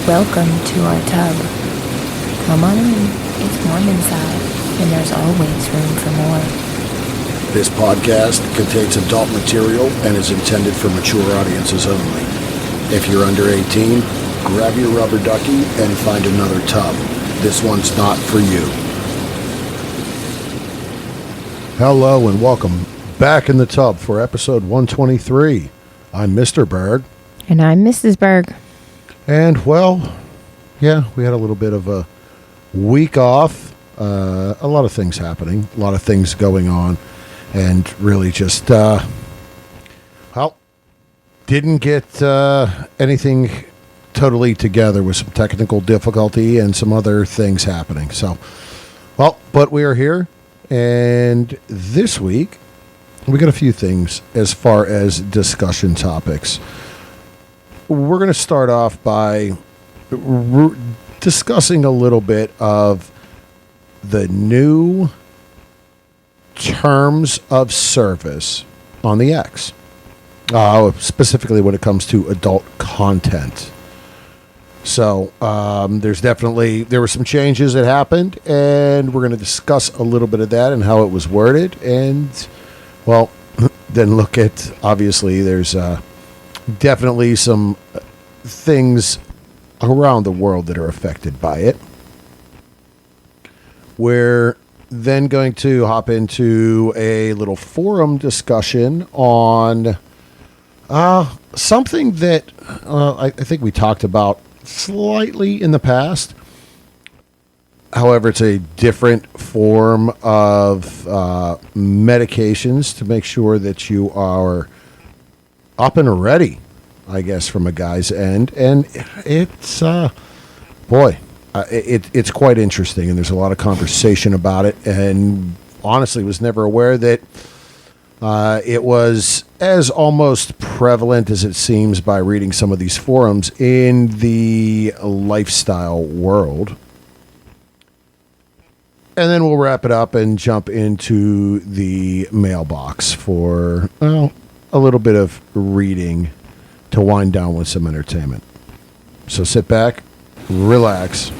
Welcome to our tub. Come on in. It's warm inside, and there's always room for more. This podcast contains adult material and is intended for mature audiences only. If you're under 18, grab your rubber ducky and find another tub. This one's not for you. Hello and welcome back in the tub for episode 123. I'm Mr. Berg. And I'm Mrs. Berg. And, well, yeah, we had a little bit of a week off. A lot of things happening, a lot of things going on, and really just, didn't get anything totally together with some technical difficulty and some other things happening. So, but we are here, and this week we got a few things as far as discussion topics. We're going to start off by discussing a little bit of the new terms of service on the X, specifically when it comes to adult content. So there were some changes that happened, and we're going to discuss a little bit of that and how it was worded, and then look at, obviously, there's definitely some things around the world that are affected by it. We're then going to hop into a little forum discussion on something that I think we talked about slightly in the past. However, it's a different form of medications to make sure that you are up and ready, I guess, from a guy's end. And it's, it's quite interesting, and there's a lot of conversation about it. And honestly, was never aware that it was as almost prevalent as it seems by reading some of these forums in the lifestyle world. And then we'll wrap it up and jump into the mailbox for, a little bit of reading to wind down with some entertainment. So sit back, relax,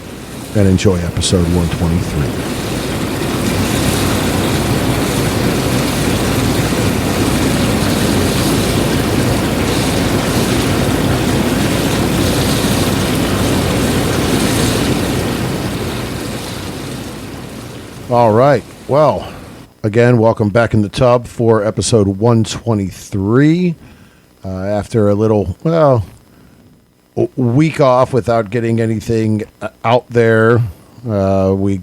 and enjoy episode 123. All right. Well, again, welcome back in the tub for episode 123. After a little, week off without getting anything out there, we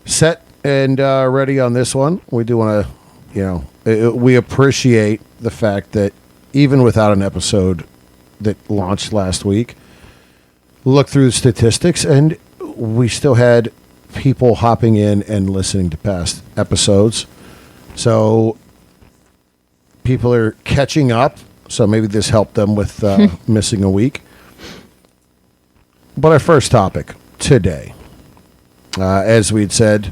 set and ready on this one. We do want to, we appreciate the fact that even without an episode that launched last week, look through the statistics, and we still had people hopping in and listening to past episodes. So people are catching up. So maybe this helped them with missing a week. But our first topic today, as we'd said,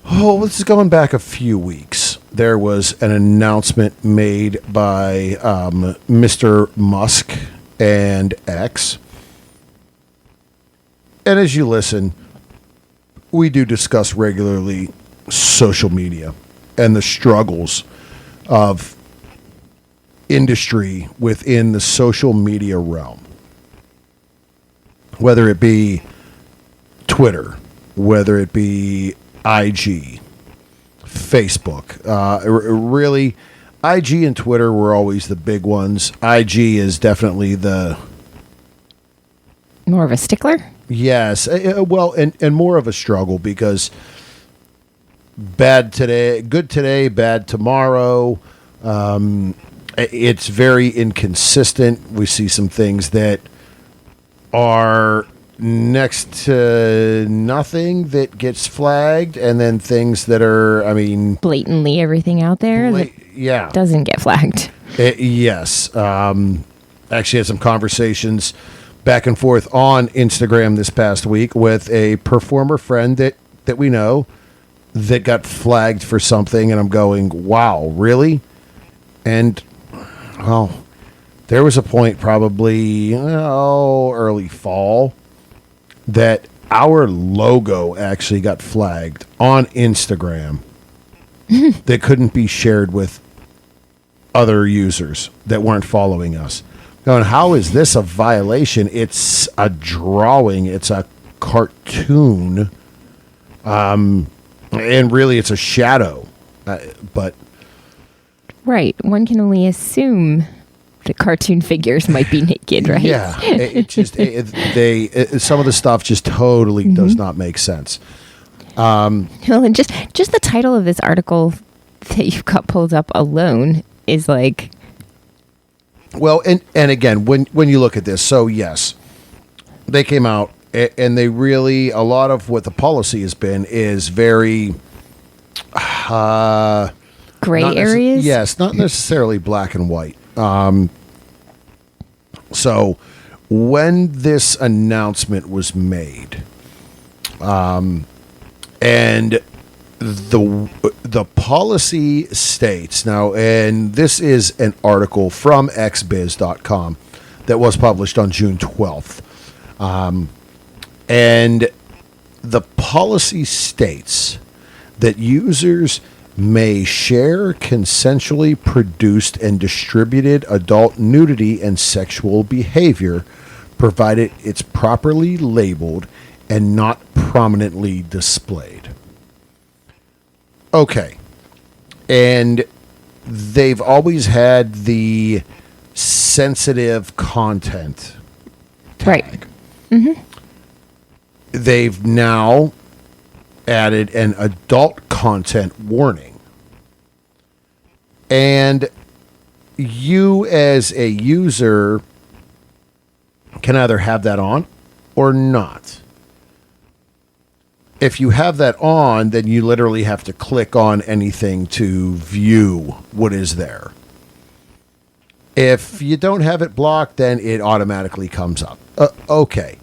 this is going back a few weeks. There was an announcement made by Mr. Musk and X. And as you listen, we do discuss regularly social media and the struggles of industry within the social media realm. Whether it be Twitter, whether it be IG, Facebook. Really, IG and Twitter were always the big ones. IG is definitely the... More of a stickler? Yes. And more of a struggle because bad today, good today, bad tomorrow. It's very inconsistent. We see some things that are next to nothing that gets flagged, and then things that are, blatantly everything out there that doesn't get flagged. Yes. Actually had some conversations back and forth on Instagram this past week with a performer friend that we know that got flagged for something, and I'm going, wow, really? And, There was a point probably early fall that our logo actually got flagged on Instagram that couldn't be shared with other users that weren't following us. Going, how is this a violation? It's a drawing. It's a cartoon. And really it's a shadow. But Right. One can only assume the cartoon figures might be naked, right? yeah, some of the stuff just totally does not make sense. Well, and just the title of this article that you've got pulled up alone is like, Well, and again, when you look at this, so yes, they came out and they really, a lot of what the policy has been is very gray not areas. yes, not necessarily black and white. So when this announcement was made, and the policy states now, and this is an article from xbiz.com that was published on June 12th. And the policy states that users may share consensually produced and distributed adult nudity and sexual behavior, provided it's properly labeled and not prominently displayed. Okay. And they've always had the sensitive content tag. Right. They've now added an adult content warning. And you as a user can either have that on or not. If you have that on, then you literally have to click on anything to view what is there. If you don't have it blocked, then it automatically comes up. Okay.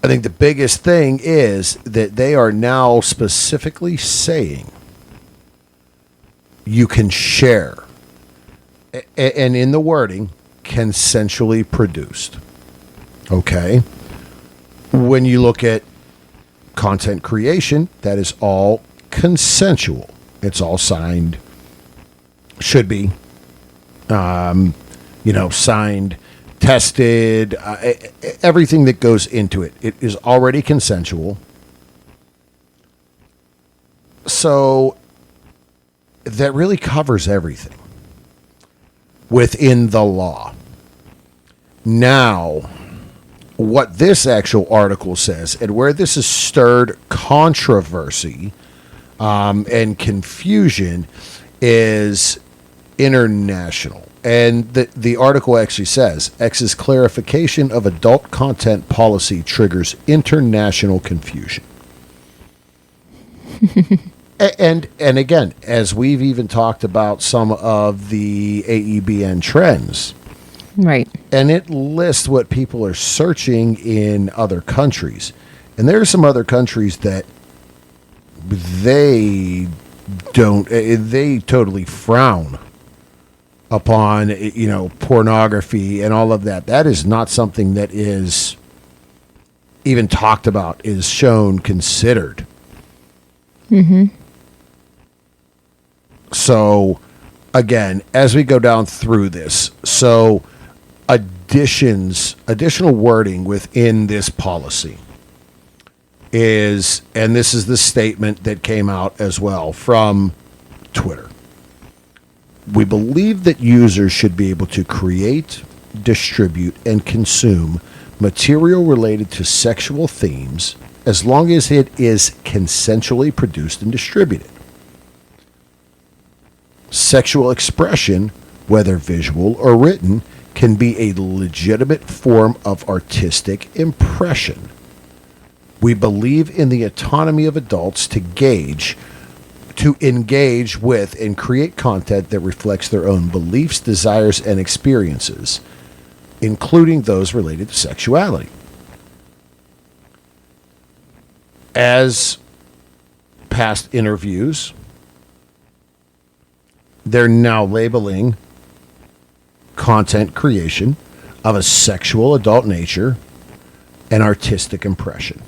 I think the biggest thing is that they are now specifically saying you can share, and in the wording, consensually produced. Okay? When you look at content creation, that is all consensual. It's all signed, should be, signed, tested, everything that goes into it. It is already consensual. So that really covers everything within the law. Now, what this actual article says, and where this has stirred controversy and confusion, is international. And the article actually says, X's clarification of adult content policy triggers international confusion. And again, as we've even talked about some of the AEBN trends, Right. and it lists what people are searching in other countries. And there are some other countries that they totally frown upon, pornography and all of that. That is not something that is even talked about, is shown, considered. So, again, as we go down through this, so additional wording within this policy is, and this is the statement that came out as well from Twitter. We believe that users should be able to create, distribute, and consume material related to sexual themes as long as it is consensually produced and distributed. Sexual expression, whether visual or written, can be a legitimate form of artistic impression. We believe in the autonomy of adults to engage with and create content that reflects their own beliefs, desires, and experiences, including those related to sexuality. As past interviews, they're now labeling content creation of a sexual adult nature and artistic impression.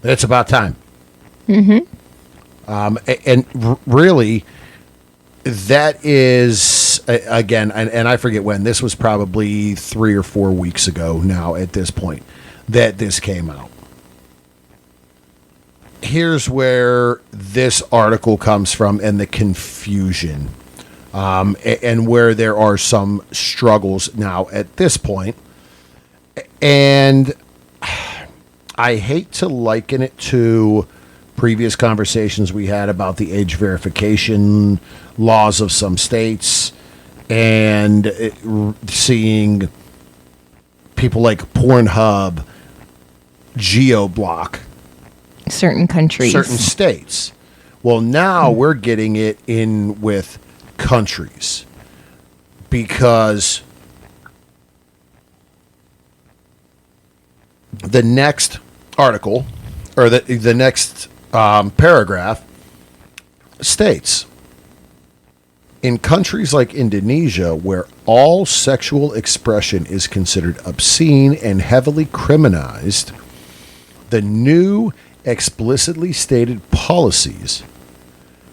It's about time. Really, that is, again, and I forget when, this was probably 3 or 4 weeks ago now at this point, that this came out. Here's where this article comes from and the confusion, and where there are some struggles now at this point. And I hate to liken it to previous conversations we had about the age verification laws of some states and seeing people like Pornhub geo-block certain countries, certain states. Well, now we're getting it in with countries because the next article or the next paragraph states, in countries like Indonesia, where all sexual expression is considered obscene and heavily criminalized, the new explicitly stated policies,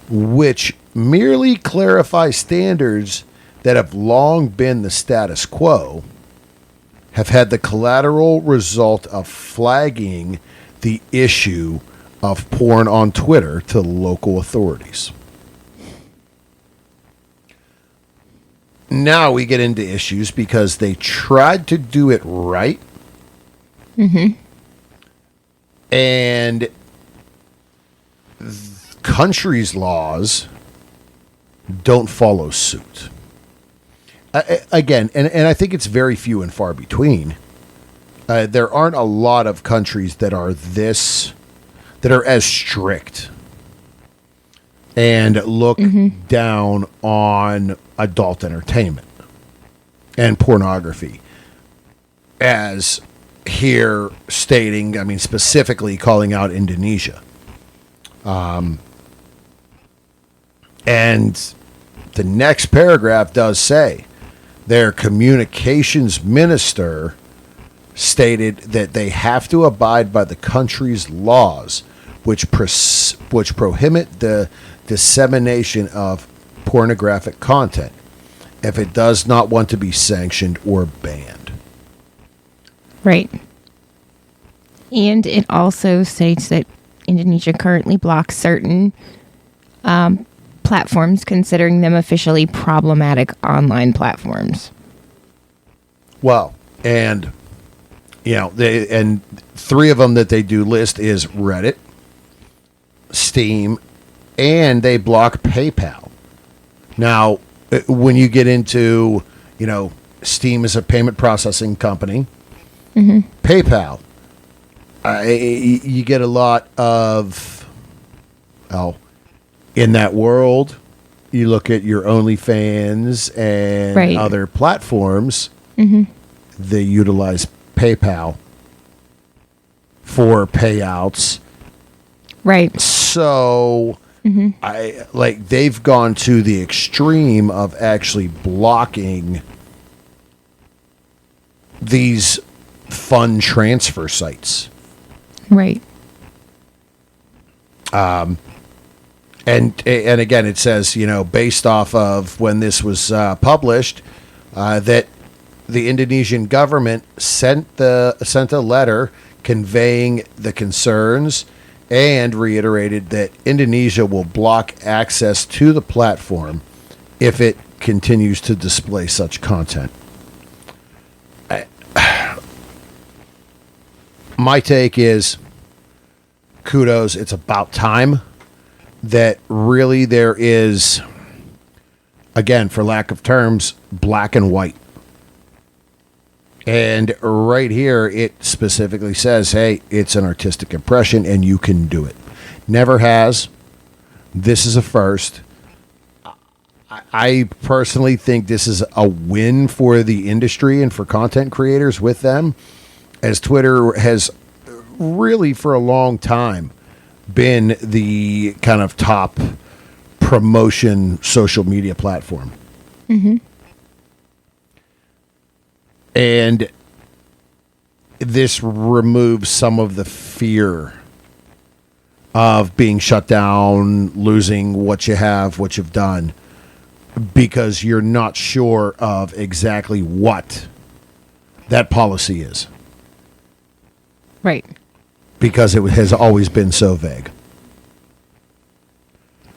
which merely clarify standards that have long been the status quo, have had the collateral result of flagging the issue of porn on Twitter to local authorities. Now we get into issues because they tried to do it right. And countries' laws don't follow suit. Again, and I think it's very few and far between. There aren't a lot of countries that are as strict and look down on adult entertainment and pornography as here stating, I mean, specifically calling out Indonesia. And the next paragraph does say their communications minister stated that they have to abide by the country's laws, which prohibit the dissemination of pornographic content if it does not want to be sanctioned or banned. Right. And it also states that Indonesia currently blocks certain platforms, considering them officially problematic online platforms. Well, and and 3 of them that they do list is Reddit, Steam, and they block PayPal. Now, when you get into, Steam is a payment processing company. PayPal, you get a lot of, in that world, you look at your OnlyFans and other platforms, they utilize PayPal for payouts. Right. So they've gone to the extreme of actually blocking these fund transfer sites. Right. And again, it says, based off of when this was published, that the Indonesian government sent a letter conveying the concerns and reiterated that Indonesia will block access to the platform if it continues to display such content. My take is kudos. It's about time that really there is, again, for lack of terms, black and white. And right here, it specifically says, hey, it's an artistic impression and you can do it. Never has. This is a first. I personally think this is a win for the industry and for content creators with them, as Twitter has really for a long time been the kind of top promotion social media platform. Mm-hmm. And this removes some of the fear of being shut down, losing what you have, what you've done, because you're not sure of exactly what that policy is. Right. Because it has always been so vague.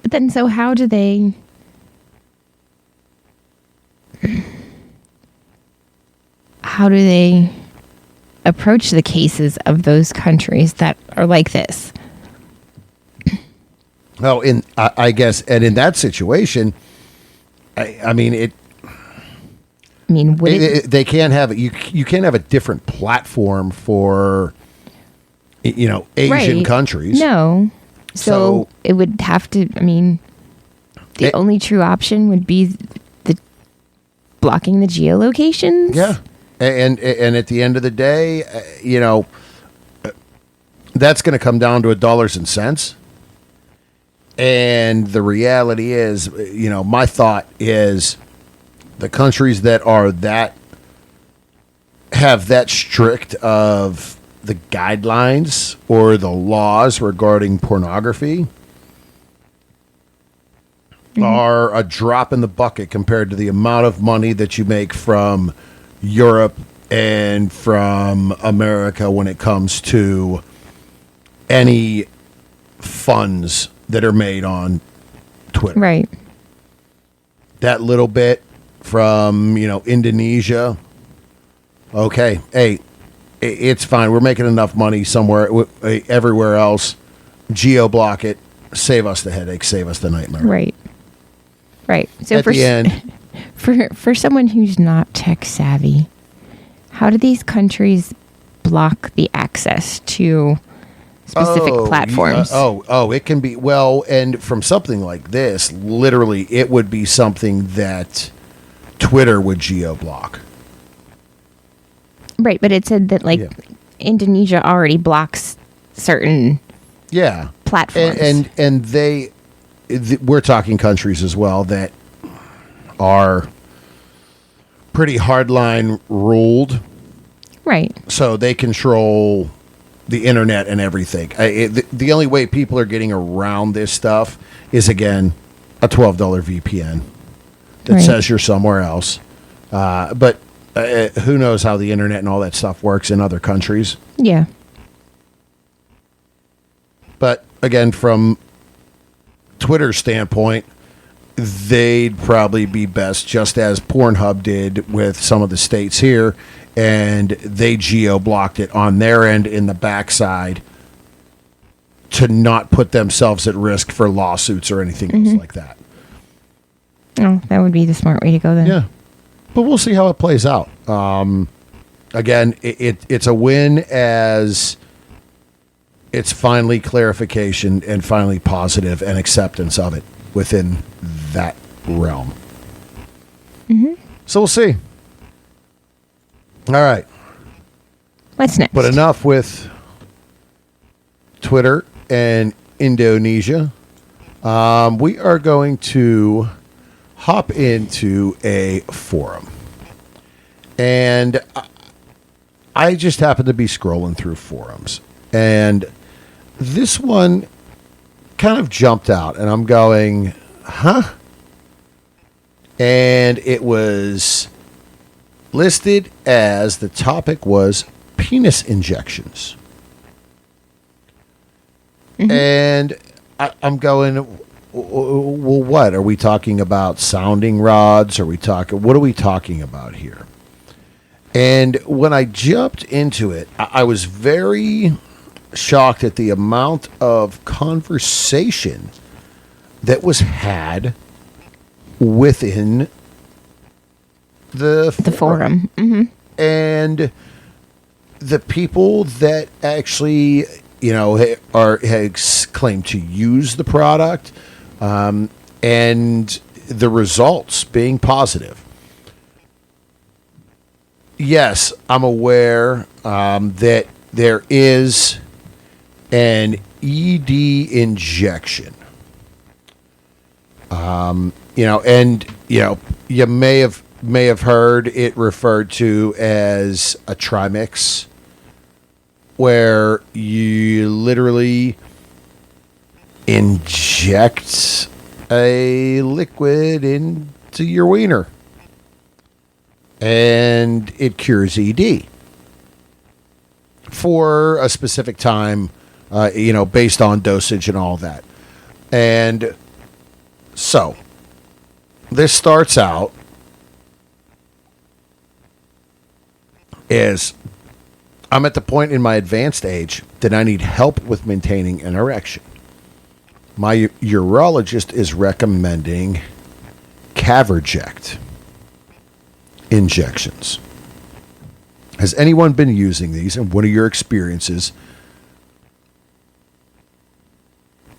But then, so how do they... How do they approach the cases of those countries that are like this? Well, I guess, and in that situation, I mean, they can't have it. You can't have a different platform for, Asian countries. No. So it would have to, the only true option would be the blocking the geolocations. Yeah. And at the end of the day, that's going to come down to dollars and cents. And the reality is, my thought is the countries that have that strict of the guidelines or the laws regarding pornography are a drop in the bucket compared to the amount of money that you make from Europe and from America when it comes to any funds that are made on Twitter. Right. That little bit from, Indonesia. Okay. Hey, it's fine. We're making enough money somewhere, everywhere else. Geo-block it. Save us the headache. Save us the nightmare. Right. Right. So at the end, for someone who's not tech savvy, how do these countries block the access to specific platforms? It can be, and from something like this, literally, it would be something that Twitter would geo-block. Right, but it said that, Indonesia already blocks certain platforms. And we're talking countries as well that are pretty hardline ruled. Right. So they control the internet and everything. The only way people are getting around this stuff is, again, a $12 VPN that says you're somewhere else. But who knows how the internet and all that stuff works in other countries. Yeah. But, again, from Twitter's standpoint, they'd probably be best, just as Pornhub did with some of the states here, and they geo-blocked it on their end in the backside to not put themselves at risk for lawsuits or anything else like that. Oh, that would be the smart way to go then. Yeah. But we'll see how it plays out. Again, it's a win as it's finally clarification and finally positive and acceptance of it within that realm. Mm-hmm. So we'll see. All right. What's next? But enough with Twitter and Indonesia. We are going to hop into a forum. And I just happened to be scrolling through forums. And this one kind of jumped out. And I'm going, huh? And it was listed as the topic was penis injections. Mm-hmm. And I'm going, well, what? Are we talking about sounding rods? What are we talking about here? And when I jumped into it, I was very shocked at the amount of conversation that was had within the forum. Mm-hmm. And the people that actually, claim to use the product, and the results being positive. Yes, I'm aware that there is an ED injection. And you may have heard it referred to as a trimix, where you literally inject a liquid into your wiener and it cures ED for a specific time, based on dosage and all that. And so this starts out as I'm at the point in my advanced age that I need help with maintaining an erection. My urologist is recommending Caverject injections. Has anyone been using these, and what are your experiences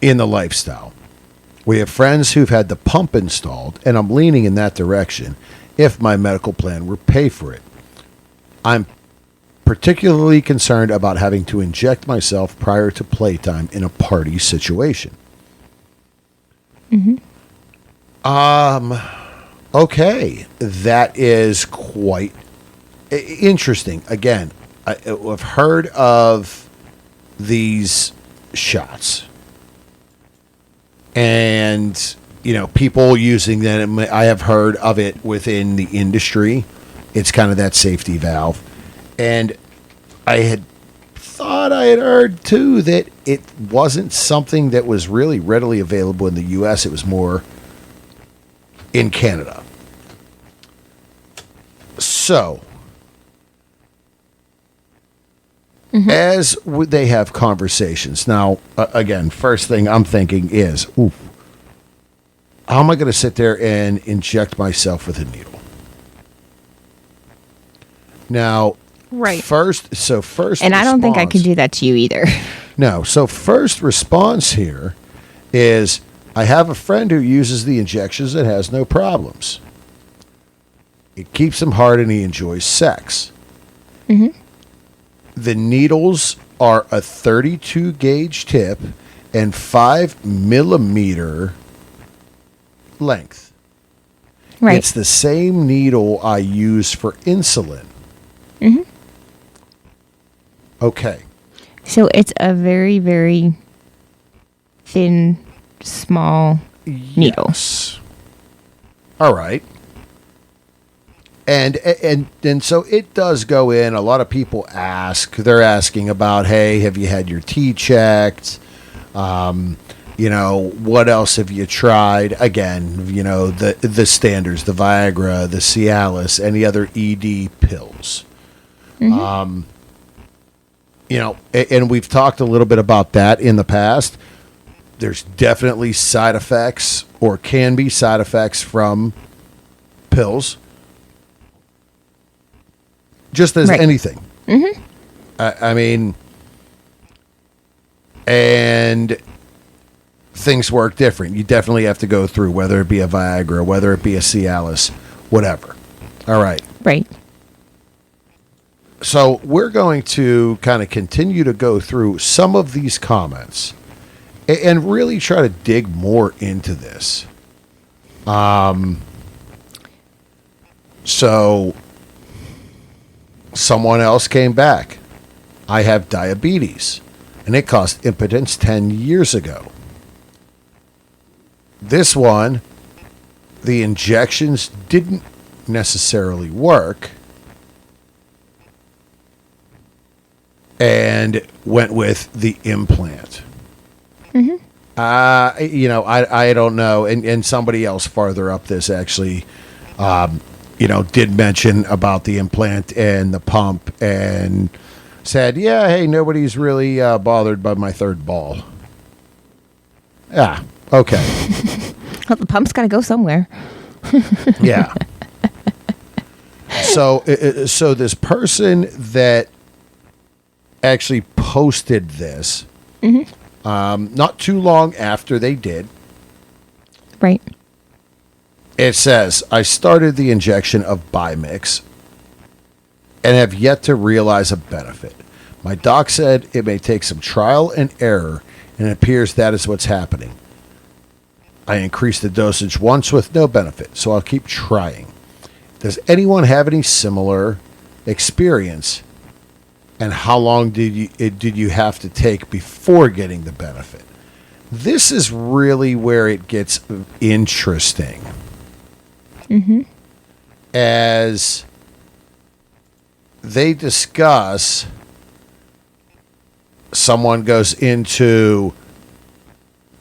in the lifestyle? We have friends who've had the pump installed, and I'm leaning in that direction if my medical plan were pay for it. I'm particularly concerned about having to inject myself prior to playtime in a party situation. Mm-hmm. Okay, that is quite interesting. Again, I've heard of these shots, and people using them. I have heard of it within the industry. It's kind of that safety valve, and I had thought I had heard too that it wasn't something that was really readily available in the U.S. It was more in Canada. So, as they have conversations now, again, first thing I'm thinking is, how am I going to sit there and inject myself with a needle? Now, right. First, and I don't think I could do that to you either. No. So first response here is, I have a friend who uses the injections and has no problems. It keeps him hard and he enjoys sex. Mm-hmm. The needles are a 32 gauge tip and 5 millimeter length. Right. It's the same needle I use for insulin. Mm-hmm. Okay. So it's a very, very thin, small needle. Yes. All right. And so it does go in. A lot of people ask. They're asking about, hey, have you had your T checked? What else have you tried? Again, the standards, the Viagra, the Cialis, any other ED pills. Mm-hmm. And we've talked a little bit about that in the past. There's definitely side effects, or can be side effects from pills. Just as anything. Mm-hmm. And things work different. You definitely have to go through, whether it be a Viagra, whether it be a Cialis, whatever. All right. Right. So we're going to kind of continue to go through some of these comments and really try to dig more into this. So someone else came back. I have diabetes, and it caused impotence 10 years ago. This one, the injections didn't necessarily work, and went with the implant. Mm-hmm. I don't know. And somebody else farther up this actually, did mention about the implant and the pump and said, yeah, hey, nobody's really bothered by my third ball. Yeah. Okay. Well, the pump's got to go somewhere. Yeah. So this person that actually posted this, not too long after they did. Right. It says, I started the injection of Bimix and have yet to realize a benefit. My doc said it may take some trial and error, and it appears that is what's happening. I increased the dosage once with no benefit, so I'll keep trying. Does anyone have any similar experience? And how long did you have to take before getting the benefit? This is really where it gets interesting. Mm-hmm. As they discuss, someone goes into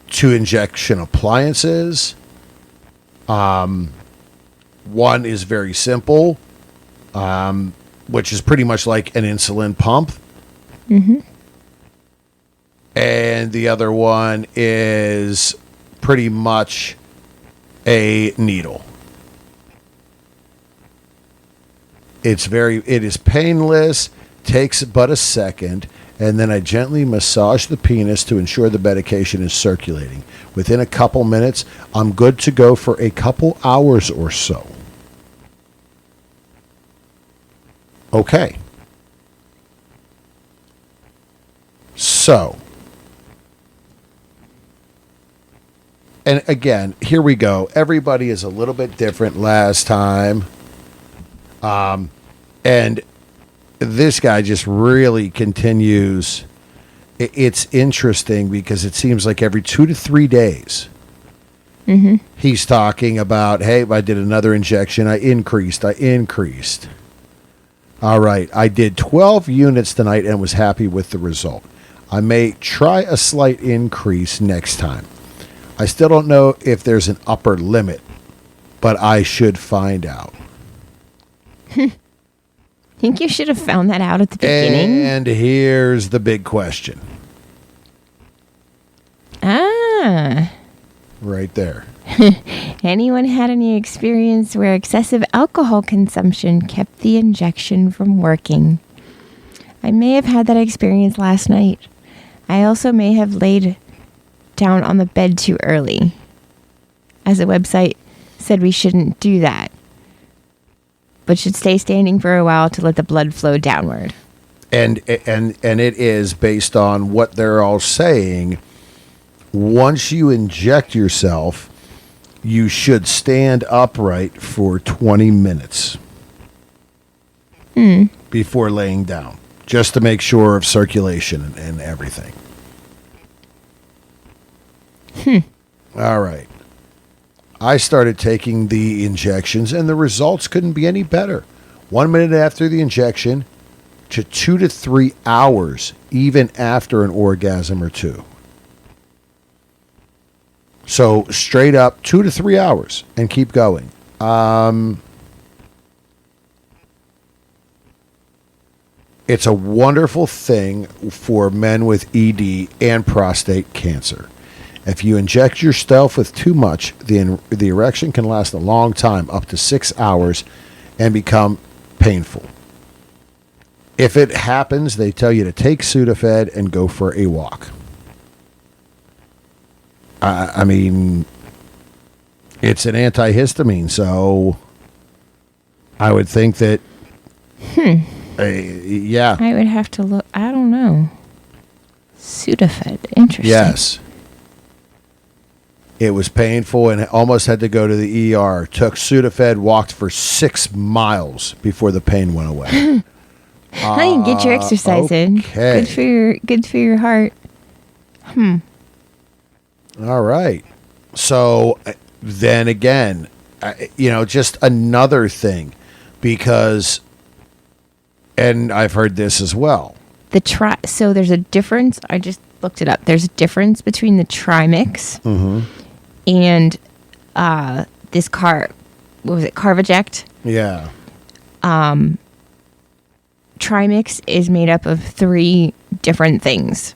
2 injection appliances. One is very simple, which is pretty much like an insulin pump. Mm-hmm. And the other one is pretty much a needle. It is painless, takes but a second, and then I gently massage the penis to ensure the medication is circulating. Within a couple minutes, I'm good to go for a couple hours or so. Okay. So, and again, here we go. Everybody is a little bit different last time. And this guy just really continues. It's interesting because it seems like every 2 to 3 days, he's talking about, hey, I did another injection. I increased. All right. I did 12 units tonight and was happy with the result. I may try a slight increase next time. I still don't know if there's an upper limit, but I should find out. Think you should have found that out at the beginning? And here's the big question. Right there. Anyone had any experience where excessive alcohol consumption kept the injection from working? I may have had that experience last night. I also may have laid down on the bed too early, as the website said we shouldn't do that, but should stay standing for a while to let the blood flow downward. And it is based on what they're all saying. Once you inject yourself, you should stand upright for 20 minutes before laying down, just to make sure of circulation and everything. All right. I started taking the injections, and the results couldn't be any better. 1 minute after the injection to 2 to 3 hours, even after an orgasm or 2. So straight up 2 to 3 hours and keep going. It's a wonderful thing for men with ED and prostate cancer. If you inject yourself with too much, the erection can last a long time, up to 6 hours, and become painful. If it happens, they tell you to take Sudafed and go for a walk. I mean, it's an antihistamine, so I would think that, yeah. I would have to look. I don't know. Sudafed. Interesting. Yes. It was painful and almost had to go to the ER. Took Sudafed, walked for 6 miles before the pain went away. Honey, get your exercise in. Good for your heart. All right. So then again, just another thing, because, and I've heard this as well. So there's a difference. I just looked it up. There's a difference between the Trimix and this what was it, Carvaject? Yeah. Trimix is made up of 3 different things.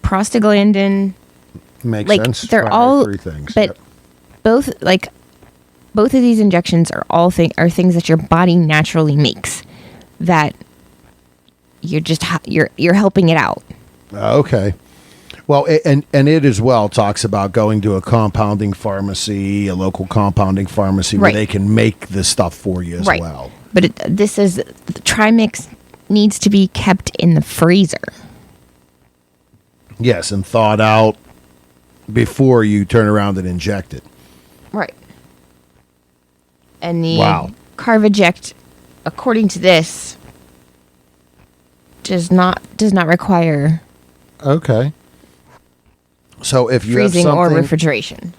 Prostaglandin. Makes sense. They're all 3 things. But both of these injections are things that your body naturally makes, that you're helping it out. Okay. Well, and it as well talks about going to a compounding pharmacy, a local compounding pharmacy, where they can make this stuff for you as well. But this is, the Trimix needs to be kept in the freezer. Yes, and thawed out before you turn around and inject it. Right. And the Wow. Carvaject, according to this, does not require Okay. So if you freezing have or something, refrigeration.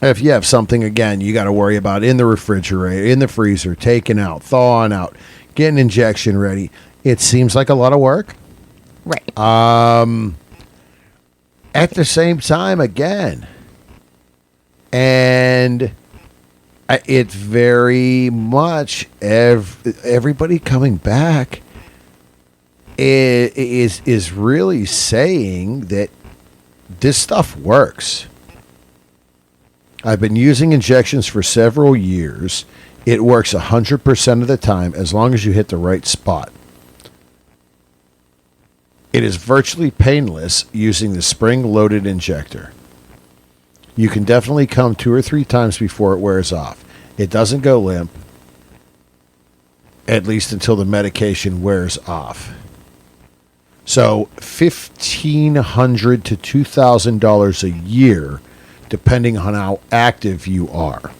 if you have something, again, you got to worry about in the refrigerator, in the freezer, taking out, thawing out, getting injection ready. It seems like a lot of work. Right. At the same time, again, and it's very much everybody coming back is really saying that this stuff works. I've been using injections for several years. It works 100% of the time as long as you hit the right spot. It is virtually painless using the spring-loaded injector. You can definitely come 2 or 3 times before it wears off. It doesn't go limp, at least until the medication wears off. So $1,500 to $2,000 a year, depending on how active you are.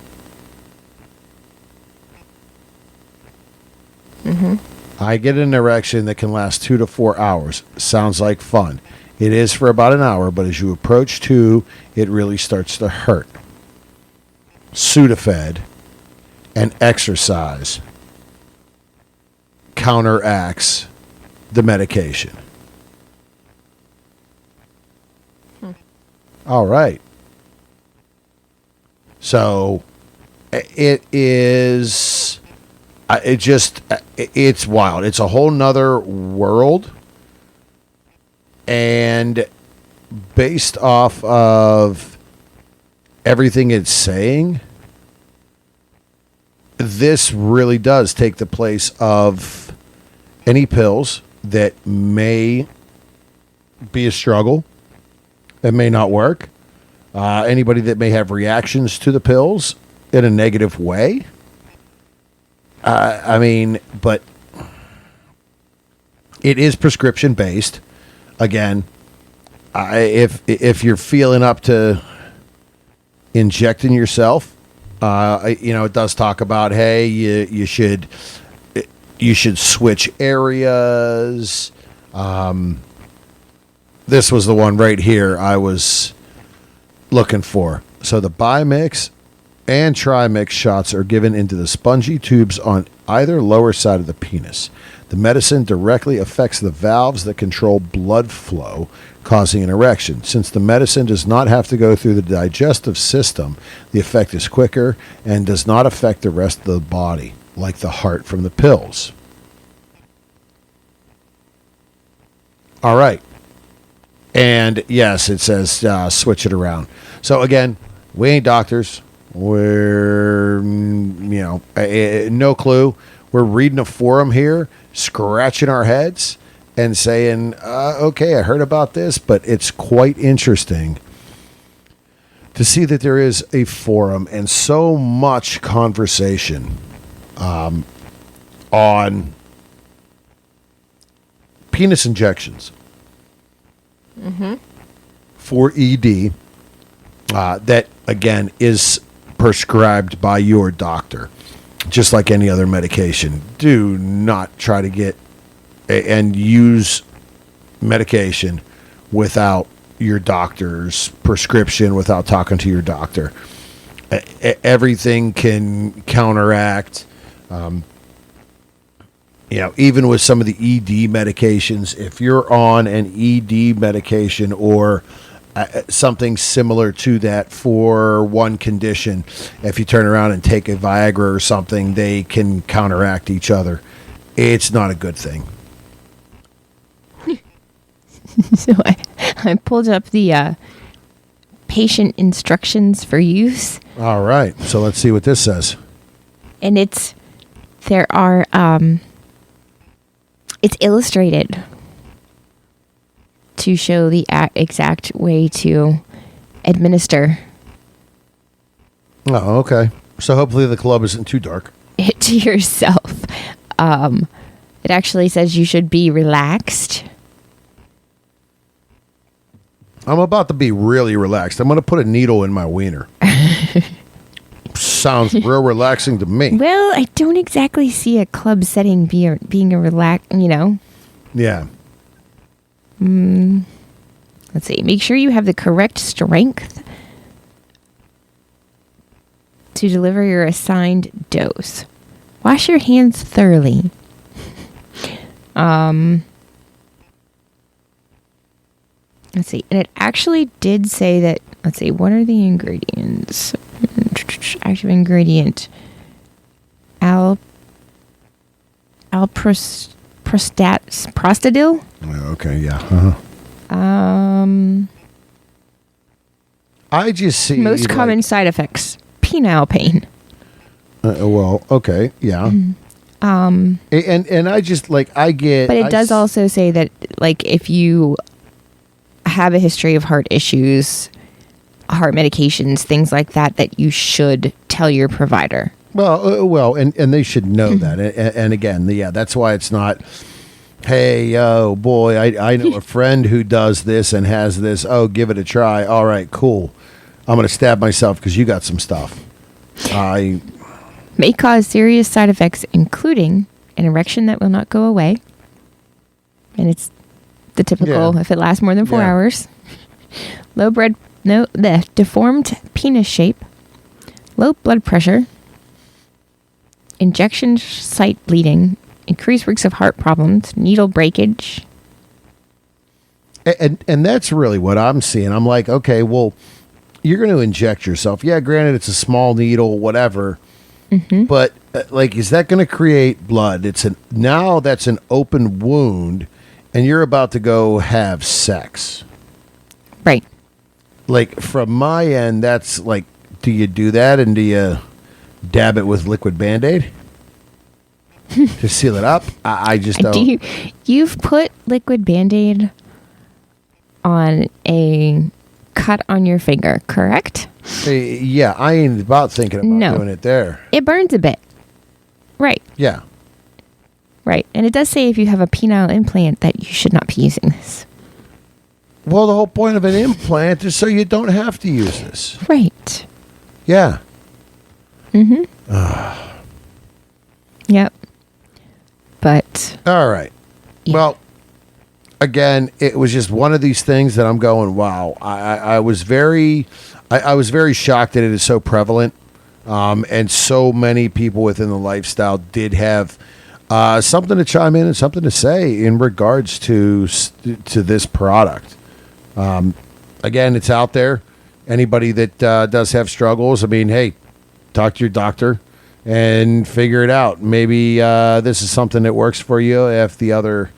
I get an erection that can last 2 to 4 hours. Sounds like fun. It is for about an hour, but as you approach 2, it really starts to hurt. Sudafed and exercise counteracts the medication. All right. So it is... it's wild. It's a whole nother world. And based off of everything it's saying, this really does take the place of any pills that may be a struggle, that may not work. Anybody that may have reactions to the pills in a negative way. But it is prescription based. Again, if you're feeling up to injecting yourself, it does talk about, hey, you should switch areas. This was the one right here I was looking for. So the Bimix and Trimix shots are given into the spongy tubes on either lower side of the penis. The medicine directly affects the valves that control blood flow, causing an erection. Since the medicine does not have to go through the digestive system, the effect is quicker and does not affect the rest of the body, like the heart from the pills. All right. And yes, it says switch it around. So again, we ain't doctors. We're, no clue. We're reading a forum here, scratching our heads and saying, okay, I heard about this, but it's quite interesting to see that there is a forum and so much conversation on penis injections for ED that, again, is prescribed by your doctor, just like any other medication. Do not try to get and use medication without your doctor's prescription, without talking to your doctor. Everything can counteract, even with some of the ED medications. If you're on an ED medication or something similar to that for one condition, if you turn around and take a Viagra or something, they can counteract each other. It's not a good thing. So I pulled up the patient instructions for use. All right. So let's see what this says. And it's illustrated to show the exact way to administer Oh, okay. So hopefully the club isn't too dark. it to yourself. It actually says you should be relaxed. I'm about to be really relaxed. I'm going to put a needle in my wiener. Sounds real relaxing to me. Well, I don't exactly see a club setting being a relax, Yeah. Let's see. Make sure you have the correct strength to deliver your assigned dose. Wash your hands thoroughly. Let's see. And it actually did say that, let's see, what are the ingredients? Active ingredient. Prostadil? Okay, yeah. Uh-huh. I just see... Most common side effects. Penile pain. Well, okay, yeah. And I just, I get... But it does also say that, if you have a history of heart issues, heart medications, things like that, that you should tell your provider. Well, and they should know that. And again, that's why it's not, hey, oh, boy, I know a friend who does this and has this. Oh, give it a try. All right, cool. I'm going to stab myself because you got some stuff. May cause serious side effects, including an erection that will not go away. And it's the typical, if it lasts more than 4 hours. The deformed penis shape, low blood pressure, injection site bleeding, increased risks of heart problems, needle breakage. And that's really what I'm seeing. I'm like, okay, well, you're going to inject yourself. Yeah, granted, it's a small needle, whatever. Mm-hmm. But is that going to create blood? Now that's an open wound, and you're about to go have sex. Right. From my end, that's do you do that, and do you dab it with liquid Band-Aid to seal it up? I just don't. You've put liquid Band-Aid on a cut on your finger, correct? Yeah, I ain't about thinking about doing it there. It burns a bit. Right. Yeah. Right. And it does say if you have a penile implant that you should not be using this. Well, the whole point of an implant is so you don't have to use this. Right. Yeah. Mm-hmm. Yep. But. All right. Yeah. Well, again, it was just one of these things that I'm going, wow. I was very shocked that it is so prevalent. And so many people within the lifestyle did have something to chime in and something to say in regards to this product. Again, it's out there. Anybody that does have struggles, I mean, hey, talk to your doctor and figure it out. Maybe this is something that works for you if the other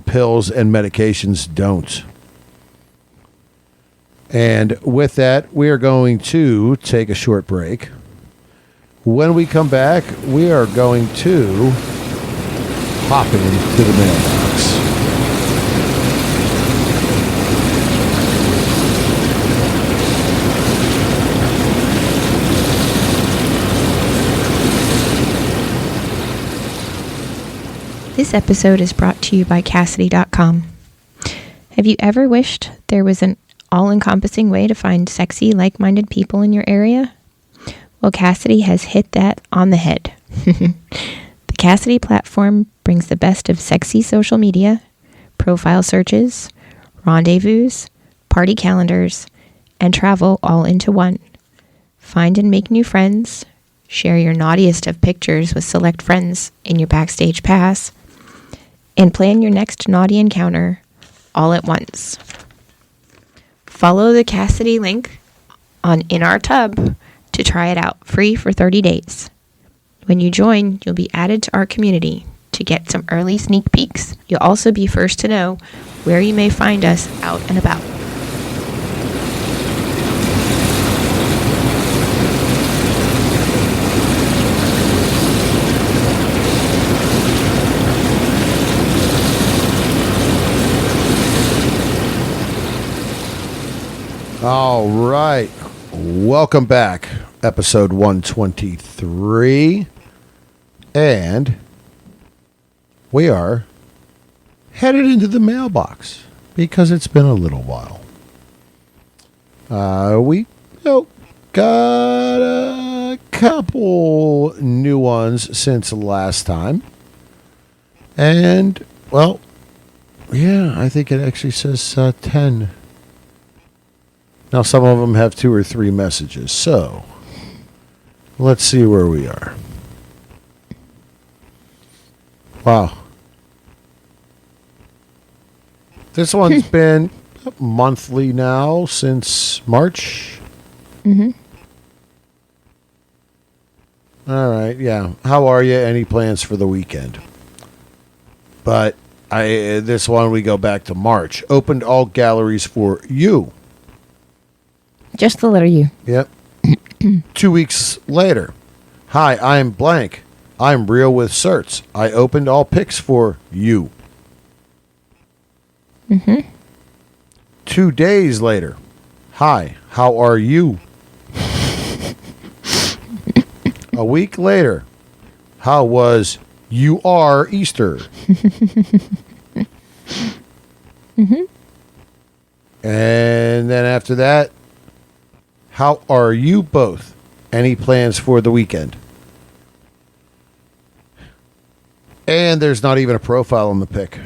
pills and medications don't. And with that, we are going to take a short break. When we come back, we are going to hop into the mailbox. This episode is brought to you by Cassidy.com. Have you ever wished there was an all-encompassing way to find sexy, like-minded people in your area? Well, Cassidy has hit that on the head. The Cassidy platform brings the best of sexy social media, profile searches, rendezvous, party calendars, and travel all into one. Find and make new friends, share your naughtiest of pictures with select friends in your Backstage Pass, and plan your next naughty encounter all at once. Follow the Cassidy link in our tub to try it out free for 30 days. When you join, you'll be added to our community to get some early sneak peeks. You'll also be first to know where you may find us out and about. All right. Welcome back. Episode 123. And we are headed into the mailbox because it's been a little while. We got a couple new ones since last time. And, well, yeah, I think it actually says 10. Now, some of them have 2 or 3 messages. So, let's see where we are. Wow. This one's been monthly now since March. Mm-hmm. All right, yeah. How are you? Any plans for the weekend? But this one we go back to March. Opened all galleries for you. Just the letter U. Yep. 2 weeks later. Hi, I'm blank. I'm real with certs. I opened all pics for you. Mm-hmm. 2 days later. Hi, how are you? A week later. How was you are Easter? Mm-hmm. And then after that, how are you both? Any plans for the weekend? And there's not even a profile on the pic.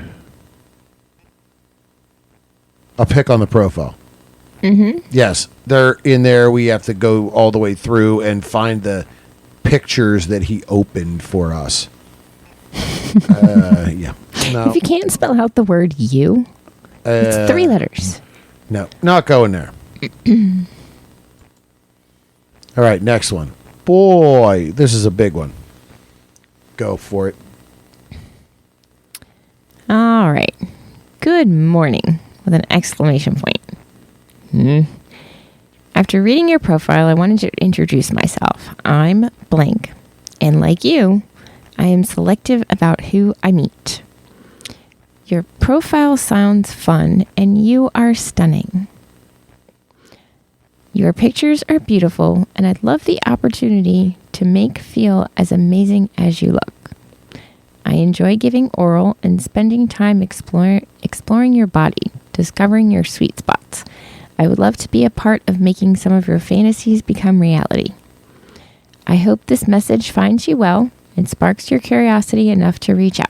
A pic on the profile. Mm-hmm. Yes, they're in there. We have to go all the way through and find the pictures that he opened for us. Yeah. No. If you can't spell out the word you, it's 3 letters. No, not going there. All right, next one. Boy, this is a big one. Go for it. All right. Good morning with an exclamation point. After reading your profile, I wanted to introduce myself. I'm blank. And like you, I am selective about who I meet. Your profile sounds fun and you are stunning. Your pictures are beautiful and I'd love the opportunity to make feel as amazing as you look. I enjoy giving oral and spending time exploring your body, discovering your sweet spots. I would love to be a part of making some of your fantasies become reality. I hope this message finds you well and sparks your curiosity enough to reach out.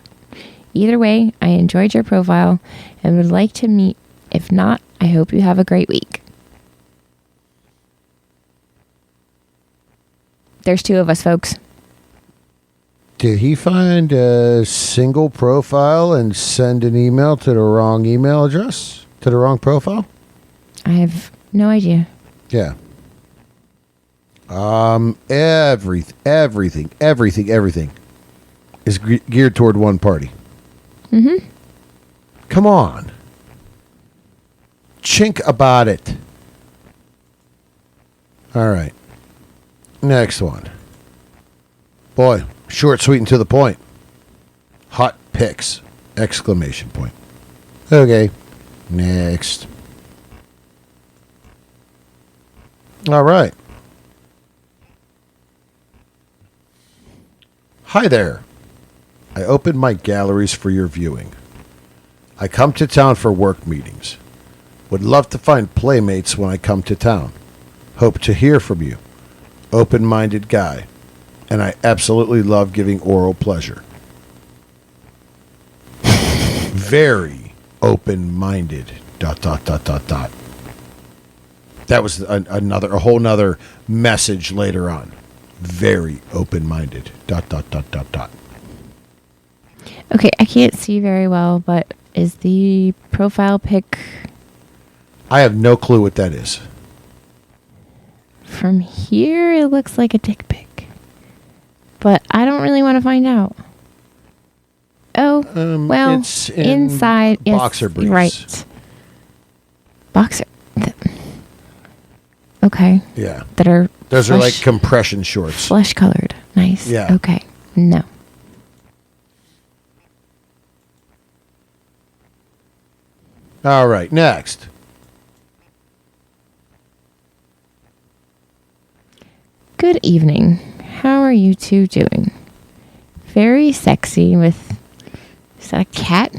Either way, I enjoyed your profile and would like to meet. If not, I hope you have a great week. There's 2 of us, folks. Did he find a single profile and send an email to the wrong email address? To the wrong profile? I have no idea. Yeah. Everything is geared toward one party. Mm-hmm. Come on. Chink about it. All right. Next one. Boy, short, sweet, and to the point. Hot pics! Exclamation point. Okay. Next. All right. Hi there. I opened my galleries for your viewing. I come to town for work meetings. Would love to find playmates when I come to town. Hope to hear from you. Open-minded guy. And I absolutely love giving oral pleasure. Very open-minded. ... That was a whole nother message later on. Very open-minded. ... Okay, I can't see very well, but is the profile pic I have no clue what that is. from here? It looks like a dick pic, but I don't really want to find out. Oh, well, it's in inside boxer yes, briefs. right? Boxer. Okay. Yeah. That are Those are like compression shorts. flesh colored. Nice. Yeah. Okay. No. All right, next. Good evening. How are you 2 doing? Very sexy with... Is that a cat?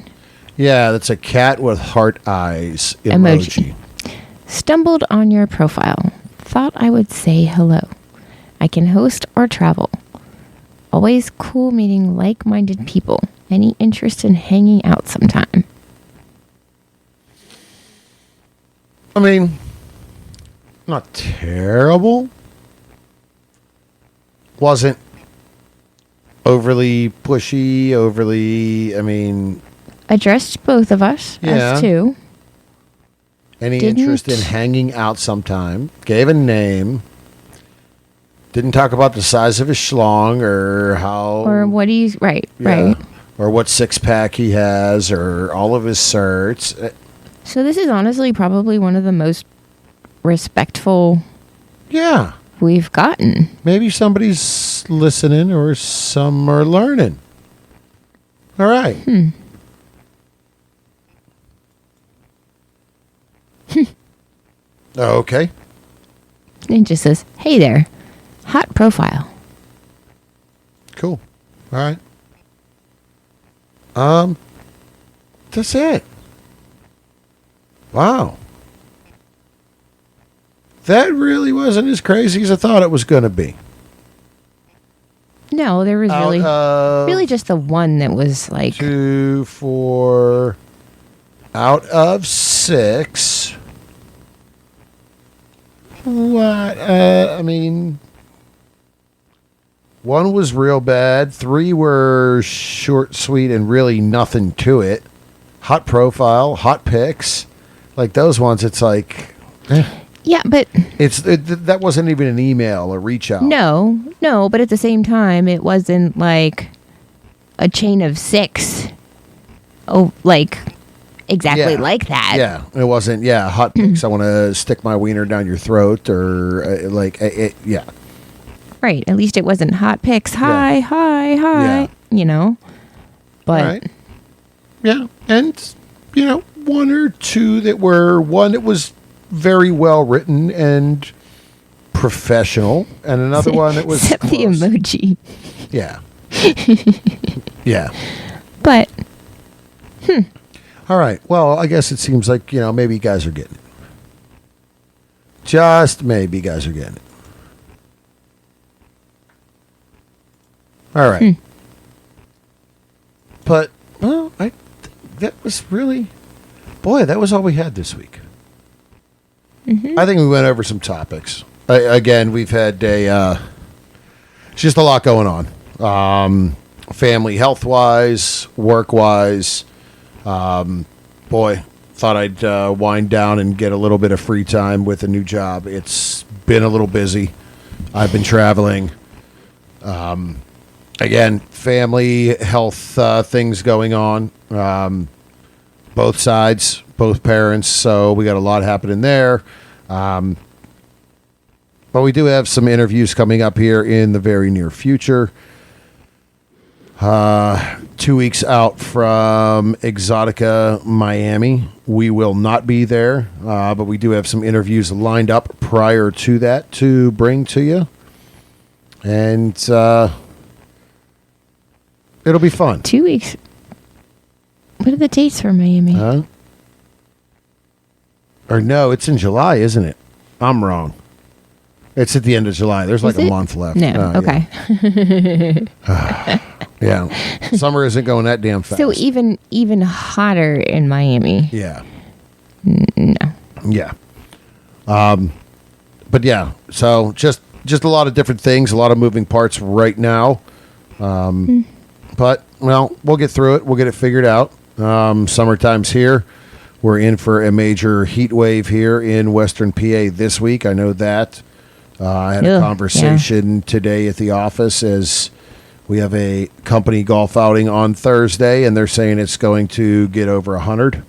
Yeah, that's a cat with heart eyes emoji. Stumbled on your profile. Thought I would say hello. I can host or travel. Always cool meeting like-minded people. Any interest in hanging out sometime? I mean, not terrible. Wasn't overly pushy, Addressed both of us Yeah. as two. any Didn't- interest in hanging out sometime. Gave a name. Didn't talk about the size of his schlong or how... Or what do you... Right, Yeah. right. Or what six-pack he has or all of his certs. So this is honestly probably one of the most respectful Yeah. we've gotten. Maybe somebody's listening or some are learning. All right. Okay. It just says, hey there, hot profile. Cool. All right. That's it. Wow. That really wasn't as crazy as I thought it was going to be. No, there was Out of really just the one that was like, 2, 4, out of 6. What? One was real bad. 3 were short, sweet, and really nothing to it. Hot profile, hot pics. Like those ones, it's like... yeah, but that wasn't even an email, a reach out. no, but at the same time, it wasn't like a chain of 6. Oh, like exactly Yeah. like that. Yeah, it wasn't. Yeah, hot pics. I want to stick my wiener down your throat, or yeah. Right. At least it wasn't hot pics. Hi, hi, hi. Yeah. You know, but Right. Yeah, and one or two that were one that was very well written and professional, and another one that was except the close. emoji. Yeah. Yeah. But All right. Well, I guess it seems like maybe you guys are getting it. Just maybe you guys are getting it. All right. But, well, that was really, boy, that was all we had this week. I think we went over some topics. Again, we've had just a lot going on. Family health-wise, work-wise. Boy, thought I'd wind down and get a little bit of free time with a new job. It's been a little busy. I've been traveling. Again, family health things going on. Both sides, both parents. So we got a lot happening there. But we do have some interviews coming up here in the very near future. 2 weeks out from Exotica, Miami. We will not be there, but we do have some interviews lined up prior to that to bring to you. And it'll be fun. 2 weeks. What are the dates for Miami? Huh? Or no, it's in July, isn't it? I'm wrong. It's at the end of July. There's like Is a it? month left. No. Oh, Okay. Yeah. Summer isn't going that damn fast. So even hotter in Miami. Yeah. No. Yeah. But yeah, so just a lot of different things, a lot of moving parts right now. But, well, we'll get through it. We'll get it figured out. Summertime's here. We're in for a major heat wave here in Western PA this week. I know that. I had a Ugh, conversation today at the office as we have a company golf outing on Thursday, and they're saying it's going to get over 100.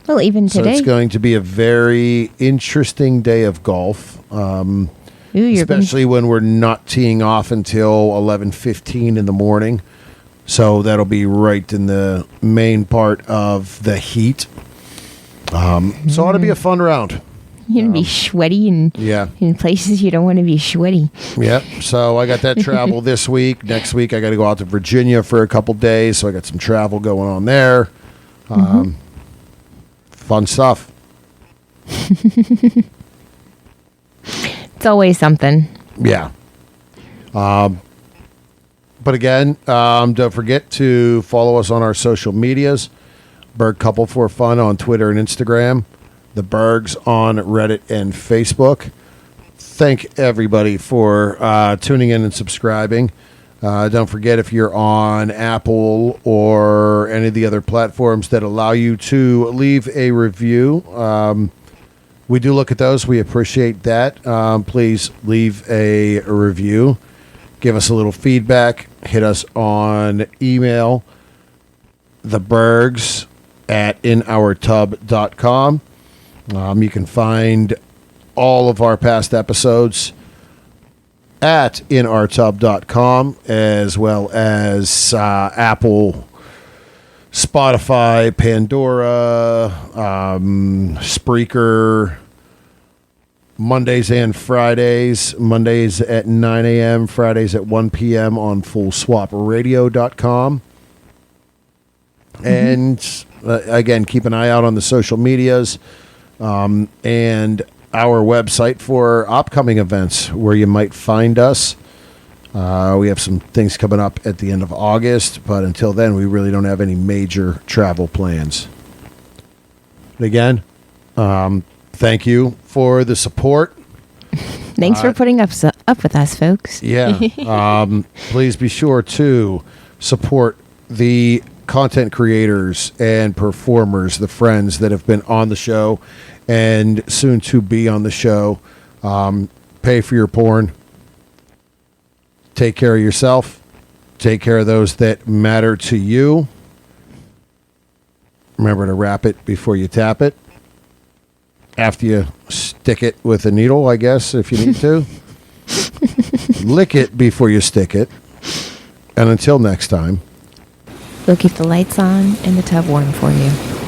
Well, even So today. it's going to be a very interesting day of golf, Ooh, you're gonna- especially when we're not teeing off until 11:15 in the morning. So that'll be right in the main part of the heat. So it ought to be a fun round. you're going to be sweaty Yeah. in places you don't want to be sweaty. Yep. So I got that travel this week. Next week I got to go out to Virginia for a couple days. So I got some travel going on there. Fun stuff. It's always something. Yeah. But again, don't forget to follow us on our social medias. Berg Couple for Fun on Twitter and Instagram. The Bergs on Reddit and Facebook. Thank everybody for tuning in and subscribing. Don't forget, if you're on Apple or any of the other platforms that allow you to leave a review, we do look at those. We appreciate that. Please leave a review. Give us a little feedback. Hit us on email, thebergs@inourtub.com. You can find all of our past episodes at inourtub.com, as well as Apple, Spotify, Pandora, Spreaker, Mondays and Fridays. Mondays at 9 a.m., Fridays at 1 p.m. on fullswapradio.com. And again, keep an eye out on the social medias and our website for upcoming events where you might find us. We have some things coming up at the end of August, but until then, we really don't have any major travel plans. But again, thank you for the support. Thanks for putting up with us, folks. Yeah. Please be sure to support the content creators and performers, the friends that have been on the show and soon to be on the show. Pay for your porn. Take care of yourself. Take care of those that matter to you. Remember to wrap it before you tap it. After you stick it with a needle, I guess, if you need to. Lick it before you stick it. And until next time, We'll keep the lights on and the tub warm for you.